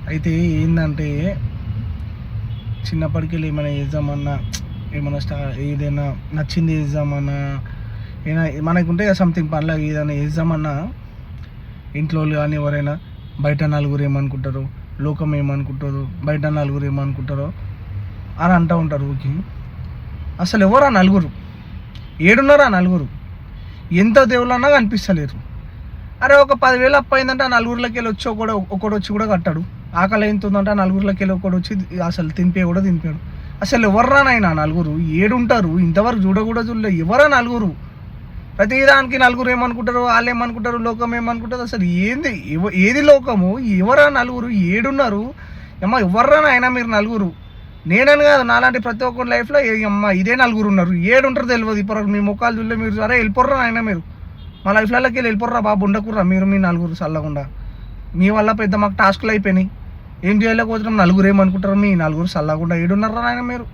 అయితే ఏంటంటే చిన్నప్పటికెళ్ళి ఏమైనా చేద్దామన్నా ఏమైనా ఏదైనా నచ్చింది చేద్దామన్నా ఏమైనా మనకుంటే సంథింగ్ పనులు ఏదైనా చేద్దామన్నా ఇంట్లో కానీ ఎవరైనా బయట నలుగురు ఏమనుకుంటారు, లోకం ఏమనుకుంటారు, బయట నలుగురు ఏమనుకుంటారో అని అంటూ ఉంటారు. ఊరికి అసలు ఎవరు ఆ నలుగురు? ఏడున్నారు ఆ నలుగురు? ఎంత దేవుళ్ళన్నా కనిపిస్తలేరు. అరే ఒక 10,000 అప్పు అయిందంటే ఆ నలుగురిలోకి వెళ్ళి వచ్చి ఒకడు వచ్చి కూడా కట్టాడు. ఆకలి అవుతుందంటే ఆ నలుగురిలోకి వెళ్ళి ఒకడు వచ్చి అసలు తినిపే కూడా తినిపాడు. అసలు ఎవర్రానైనా నలుగురు? ఏడుంటారు? ఇంతవరకు చూడలే. ఎవరా నలుగురు? ప్రతిదానికి నలుగురు ఏమనుకుంటారు, వాళ్ళు ఏమనుకుంటారు, లోకం ఏమనుకుంటారు? అసలు ఏంది? ఏది లోకము? ఎవరా నలుగురు? ఏడున్నారు? అమ్మ ఎవర్రా నాయనా మీరు నలుగురు? నేనని కాదు, నాలాంటి ప్రతి ఒక్కరి లైఫ్లో అమ్మ ఇదే నలుగురు ఉన్నారు. ఏడుంటారు తెలియదు. ఇప్పుడు మీ ముఖాలు చూడలే మీరు. సరే వెళ్ళిపోర్రా నాయన మీరు, మా లైఫ్లలోకి వెళ్ళిపోర్రా బాబు, ఉండకుర్రా మీరు మీ నలుగురు చల్లకుండా. మీ వల్ల పెద్ద మాకు టాస్క్లు అయిపోయినాయి. ఏం చేయలేకపోతున్నాం. నలుగురు ఏమనుకుంటారు? మీ నలుగురు చల్లకుండా ఏడున్నారా నాయన మీరు?